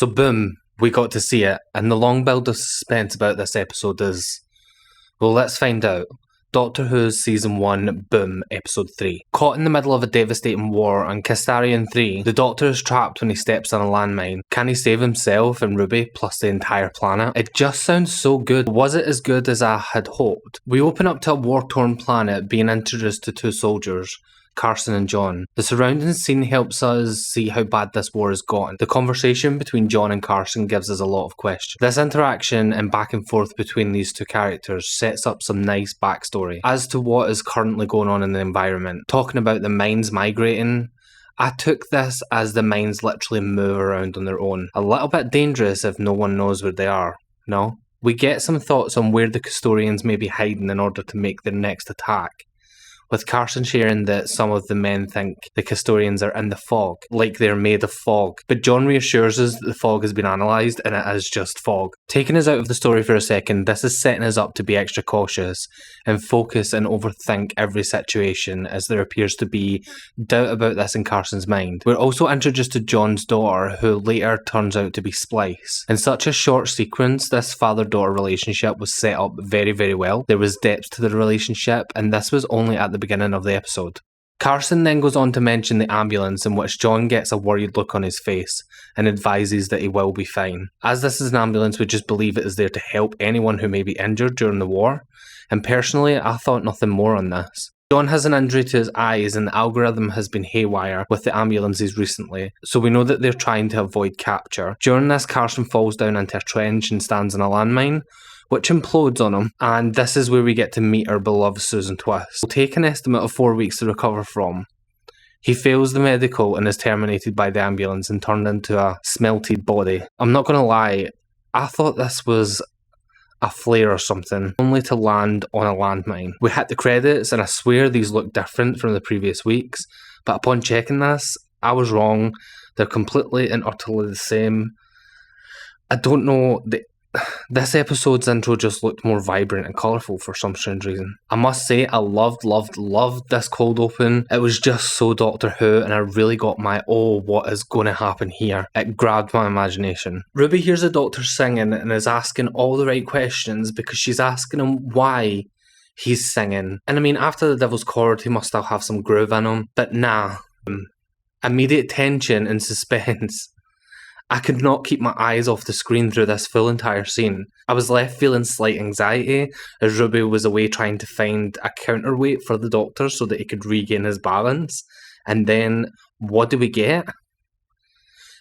So boom, we got to see it, and the long build of suspense about this episode is, well, let's find out. Doctor Who's Season 1, boom, Episode 3. Caught in the middle of a devastating war on Castellarian 3, the Doctor is trapped when he steps on a landmine. Can he save himself and Ruby, plus the entire planet? It just sounds so good. Was it as good as I had hoped? We open up to a war-torn planet being introduced to two soldiers, Carson and John. The surrounding scene helps us see how bad this war has gotten. The conversation between John and Carson gives us a lot of questions. This interaction and back and forth between these two characters sets up some nice backstory as to what is currently going on in the environment. Talking about the mines migrating, I took this as the mines literally move around on their own. A little bit dangerous if no one knows where they are, no? We get some thoughts on where the Custodians may be hiding in order to make their next attack, with Carson sharing that some of the men think the Custodians are in the fog, like they're made of fog. But John reassures us that the fog has been analysed and it is just fog. Taking us out of the story for a second, this is setting us up to be extra cautious and focus and overthink every situation, as there appears to be doubt about this in Carson's mind. We're also introduced to John's daughter, who later turns out to be Splice. In such a short sequence, this father-daughter relationship was set up very, very well. There was depth to the relationship, and this was only at the beginning of the episode. Carson then goes on to mention the ambulance, in which John gets a worried look on his face and advises that he will be fine. As this is an ambulance, we just believe it is there to help anyone who may be injured during the war, and personally I thought nothing more on this. John has an injury to his eyes and the algorithm has been haywire with the ambulances recently, so we know that they're trying to avoid capture. During this, Carson falls down into a trench and stands on a landmine, which implodes on him, and this is where we get to meet our beloved Susan Twist. Will take an estimate of 4 weeks to recover from. He fails the medical and is terminated by the ambulance and turned into a smelted body. I'm not gonna lie, I thought this was a flare or something, only to land on a landmine. We hit the credits and I swear these look different from the previous weeks, but upon checking this, I was wrong. They're completely and utterly the same. I don't know, this episode's intro just looked more vibrant and colourful for some strange reason. I must say, I loved this cold open. It was just so Doctor Who, and I really got my, oh, what is going to happen here? It grabbed my imagination. Ruby hears the Doctor singing and is asking all the right questions because she's asking him why he's singing. And I mean, after the Devil's Chord, he must still have some groove in him, but nah. Immediate tension and suspense. I could not keep my eyes off the screen through this full entire scene. I was left feeling slight anxiety as Ruby was away trying to find a counterweight for the Doctor so that he could regain his balance. And then, what do we get?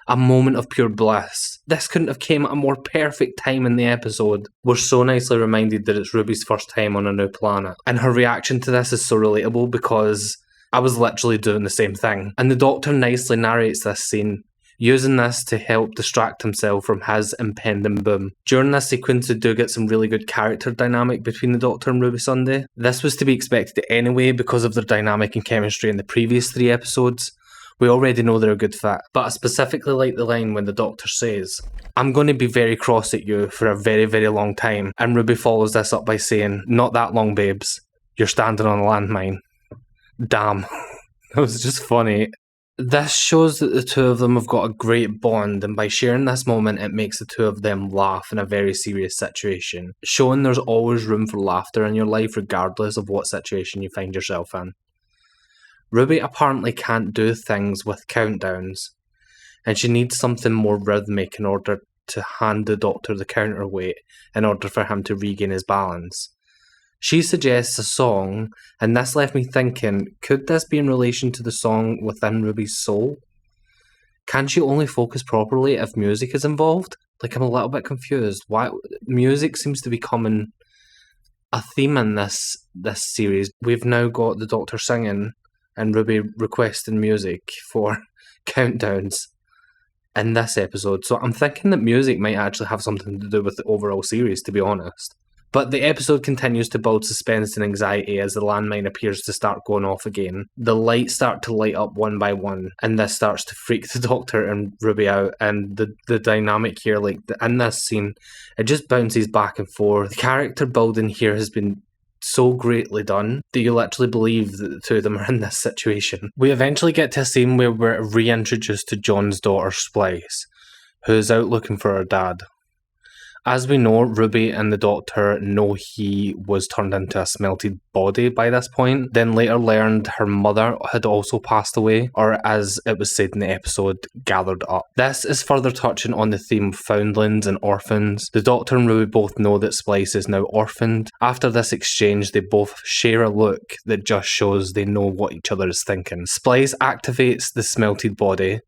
A moment of pure bliss. This couldn't have came at a more perfect time in the episode. We're so nicely reminded that it's Ruby's first time on a new planet. And her reaction to this is so relatable because I was literally doing the same thing. And the Doctor nicely narrates this scene, using this to help distract himself from his impending boom. During this sequence, we do get some really good character dynamic between the Doctor and Ruby Sunday. This was to be expected anyway because of their dynamic and chemistry in the previous 3 episodes. We already know they're a good fit, but I specifically like the line when the Doctor says, "I'm going to be very cross at you for a very, very long time," and Ruby follows this up by saying, "Not that long, babes. You're standing on a landmine." Damn. That was just funny. This shows that the two of them have got a great bond, and by sharing this moment it makes the two of them laugh in a very serious situation, showing there's always room for laughter in your life regardless of what situation you find yourself in. Ruby apparently can't do things with countdowns, and she needs something more rhythmic in order to hand the Doctor the counterweight in order for him to regain his balance. She suggests a song, and this left me thinking, could this be in relation to the song within Ruby's soul? Can she only focus properly if music is involved? Like, I'm a little bit confused. Why music seems to be becoming a theme in this series. We've now got the Doctor singing and Ruby requesting music for countdowns in this episode. So I'm thinking that music might actually have something to do with the overall series, to be honest. But the episode continues to build suspense and anxiety as the landmine appears to start going off again. The lights start to light up one by one, and this starts to freak the Doctor and Ruby out, and the dynamic here, like in this scene, it just bounces back and forth. The character building here has been so greatly done that you literally believe that the two of them are in this situation. We eventually get to a scene where we're reintroduced to John's daughter, Splice. who's out looking for her dad. As we know, Ruby and the Doctor know he was turned into a smelted body by this point, then later learned her mother had also passed away, or as it was said in the episode, gathered up. This is further touching on the theme of foundlings and orphans. The Doctor and Ruby both know that Splice is now orphaned. After this exchange, they both share a look that just shows they know what each other is thinking. Splice activates the smelted body.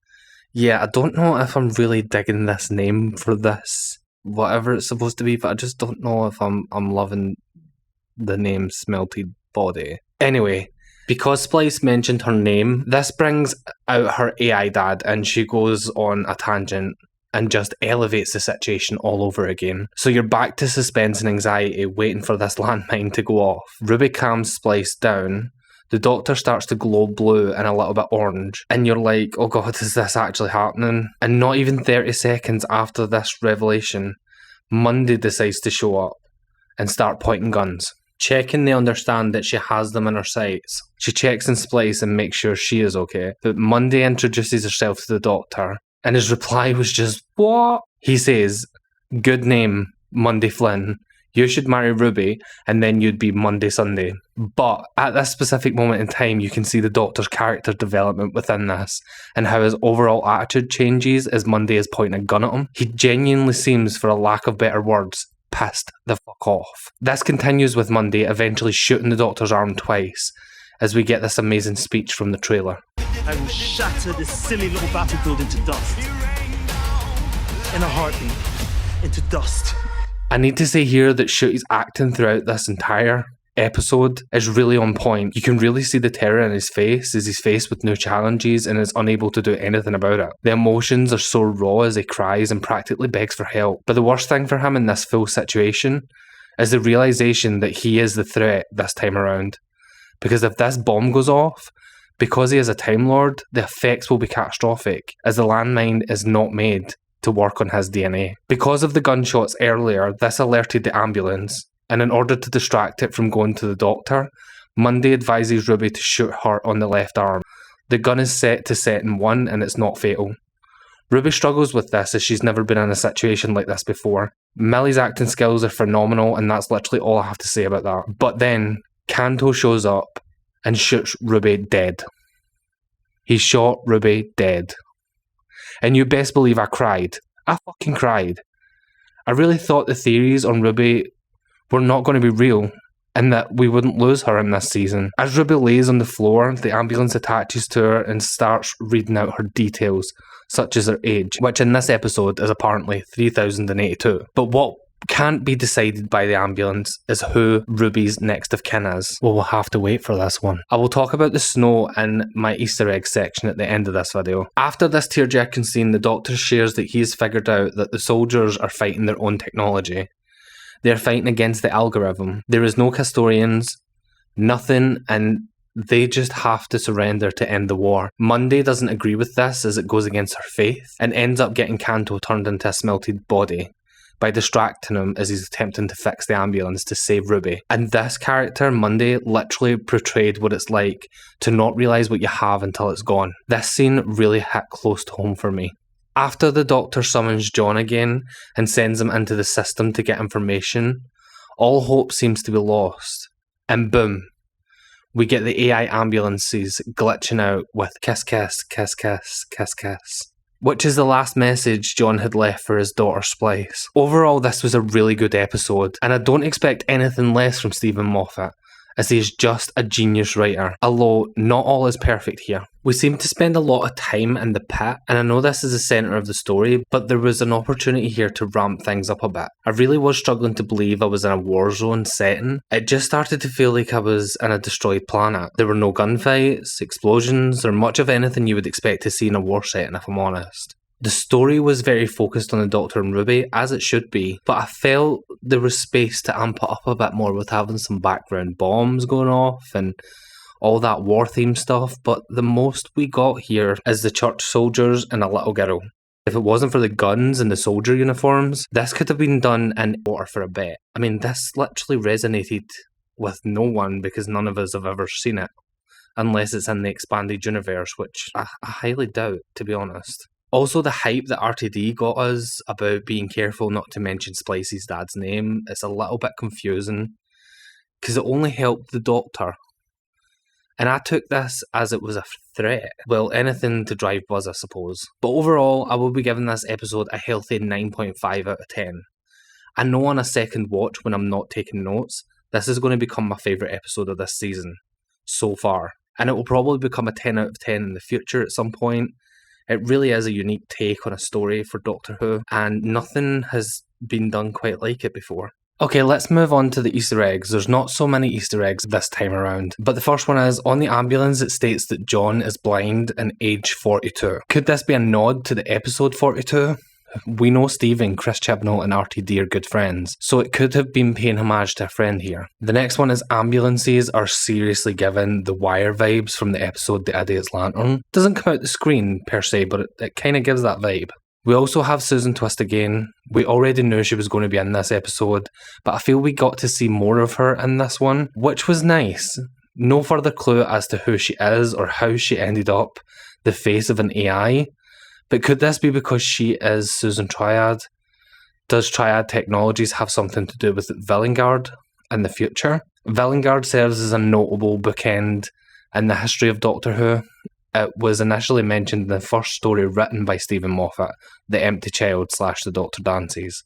Yeah, I don't know if I'm really digging this name for this, whatever it's supposed to be, but I just don't know if I'm loving the name Smelted Body. Anyway, because Splice mentioned her name, this brings out her AI dad and she goes on a tangent and just elevates the situation all over again. So you're back to suspense and anxiety waiting for this landmine to go off. Ruby calms Splice down. The Doctor starts to glow blue and a little bit orange, and you're like, oh god, is this actually happening? And not even 30 seconds after this revelation, Monday decides to show up and start pointing guns. Checking they understand that she has them in her sights. She checks in Splice and makes sure she is okay, but Monday introduces herself to the Doctor, and his reply was just, what? He says, good name, Monday Flynn. You should marry Ruby, and then you'd be Monday Sunday. But at this specific moment in time, you can see the Doctor's character development within this, and how his overall attitude changes as Monday is pointing a gun at him. He genuinely seems, for a lack of better words, pissed the fuck off. This continues with Monday eventually shooting the Doctor's arm twice, as we get this amazing speech from the trailer. I will shatter this silly little battlefield into dust. In a heartbeat, into dust. I need to say here that Ncuti's acting throughout this entire episode is really on point. You can really see the terror in his face as he's faced with new challenges and is unable to do anything about it. The emotions are so raw as he cries and practically begs for help. But the worst thing for him in this full situation is the realization that he is the threat this time around. Because if this bomb goes off, because he is a Time Lord, the effects will be catastrophic, as the landmine is not made to work on his DNA. Because of the gunshots earlier, this alerted the ambulance, and in order to distract it from going to the Doctor, Monday advises Ruby to shoot her on the left arm. The gun is set to setting 1 and it's not fatal. Ruby struggles with this as she's never been in a situation like this before. Millie's acting skills are phenomenal and that's literally all I have to say about that. But then, Canto shows up and shoots Ruby dead. He shot Ruby dead. And you best believe I cried. I fucking cried. I really thought the theories on Ruby were not going to be real and that we wouldn't lose her in this season. As Ruby lays on the floor, the ambulance attaches to her and starts reading out her details, such as her age, which in this episode is apparently 3082. But what can't be decided by the ambulance is who Ruby's next of kin is. Well, we'll have to wait for this one. I will talk about the snow in my Easter egg section at the end of this video. After this tear-jerking scene, the Doctor shares that he has figured out that the soldiers are fighting their own technology. They are fighting against the algorithm. There is no custodians, nothing, and they just have to surrender to end the war. Monday doesn't agree with this as it goes against her faith and ends up getting Canto turned into a smelted body by distracting him as he's attempting to fix the ambulance to save Ruby. And this character, Monday, literally portrayed what it's like to not realise what you have until it's gone. This scene really hit close to home for me. After the Doctor summons John again and sends him into the system to get information, all hope seems to be lost. And boom, we get the AI ambulances glitching out with kiss kiss, kiss kiss, kiss kiss, which is the last message John had left for his daughter Splice. Overall, this was a really good episode, and I don't expect anything less from Steven Moffat, as he is just a genius writer, although not all is perfect here. We seem to spend a lot of time in the pit, and I know this is the centre of the story, but there was an opportunity here to ramp things up a bit. I really was struggling to believe I was in a war zone setting. It just started to feel like I was in a destroyed planet. There were no gunfights, explosions, or much of anything you would expect to see in a war setting, if I'm honest. The story was very focused on the Doctor and Ruby, as it should be, but I felt there was space to amp it up a bit more with having some background bombs going off and all that war theme stuff, but the most we got here is the church soldiers and a little girl. If it wasn't for the guns and the soldier uniforms, this could have been done in water for a bit. I mean, this literally resonated with no one because none of us have ever seen it, unless it's in the expanded universe, which I highly doubt, to be honest. Also, the hype that RTD got us about being careful not to mention Splice's dad's name, it's a little bit confusing, because it only helped the Doctor. And I took this as it was a threat. Well, anything to drive buzz, I suppose. But overall, I will be giving this episode a healthy 9.5 out of 10. I know on a second watch when I'm not taking notes, this is going to become my favourite episode of this season, so far. And it will probably become a 10 out of 10 in the future at some point. It really is a unique take on a story for Doctor Who, and nothing has been done quite like it before. Okay, let's move on to the Easter eggs. There's not so many Easter eggs this time around, but the first one is, on the ambulance it states that John is blind and age 42. Could this be a nod to the episode 42? We know Steve and Chris Chibnall and RTD are good friends, so it could have been paying homage to a friend here. The next one is, ambulances are seriously given the Wire vibes from the episode The Idiot's Lantern. Doesn't come out the screen per se, but it kind of gives that vibe. We also have Susan Twist again. We already knew she was going to be in this episode, but I feel we got to see more of her in this one, which was nice. No further clue as to who she is or how she ended up the face of an AI, but could this be because she is Susan Triad? Does Triad Technologies have something to do with Vilengard in the future? Vilengard serves as a notable bookend in the history of Doctor Who. It was initially mentioned in the first story written by Stephen Moffat, The Empty Child / The Doctor Dances,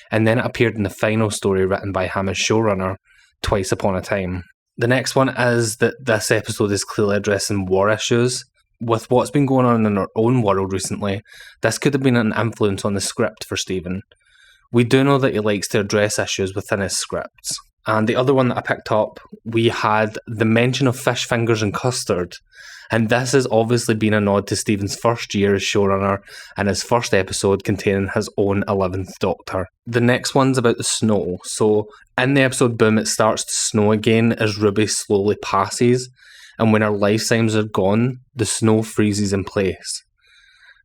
and then it appeared in the final story written by him as showrunner, Twice Upon a Time. The next one is that this episode is clearly addressing war issues. With what's been going on in our own world recently, this could have been an influence on the script for Stephen. We do know that he likes to address issues within his scripts. And the other one that I picked up, we had the mention of fish fingers and custard. And this has obviously been a nod to Stephen's first year as showrunner and his first episode containing his own 11th Doctor. The next one's about the snow. So in the episode Boom, it starts to snow again as Ruby slowly passes, and when her life signs are gone, the snow freezes in place.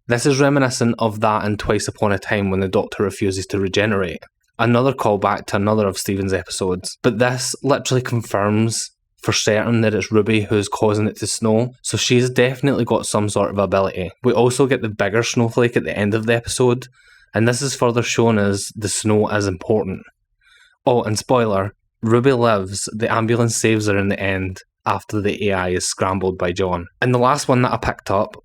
This is reminiscent of that in Twice Upon a Time when the Doctor refuses to regenerate. Another callback to another of Stephen's episodes. But this literally confirms for certain that it's Ruby who's causing it to snow, so she's definitely got some sort of ability. We also get the bigger snowflake at the end of the episode, and this is further shown as the snow is important. Oh, and spoiler, Ruby lives, the ambulance saves her in the end, after the AI is scrambled by John. And the last one that I picked up,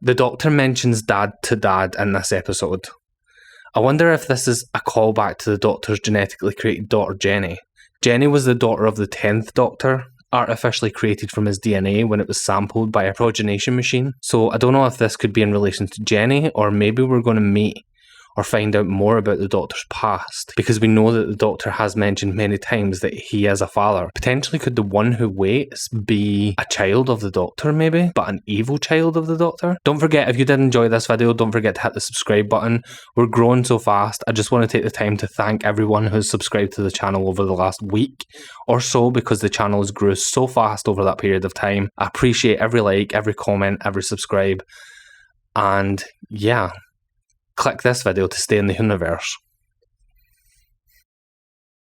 the Doctor mentions Dad to Dad in this episode. I wonder if this is a callback to the Doctor's genetically created daughter Jenny. Jenny was the daughter of the 10th Doctor, artificially created from his DNA when it was sampled by a progenation machine. So I don't know if this could be in relation to Jenny, or maybe we're going to meet or find out more about the Doctor's past, because we know that the Doctor has mentioned many times that he is a father. Potentially could the one who waits be a child of the Doctor maybe, but an evil child of the Doctor? Don't forget, if you did enjoy this video, don't forget to hit the subscribe button. We're growing so fast. I just want to take the time to thank everyone who's subscribed to the channel over the last week or so, because the channel has grew so fast over that period of time. I appreciate every like, every comment, every subscribe, and yeah, click this video to stay in the universe.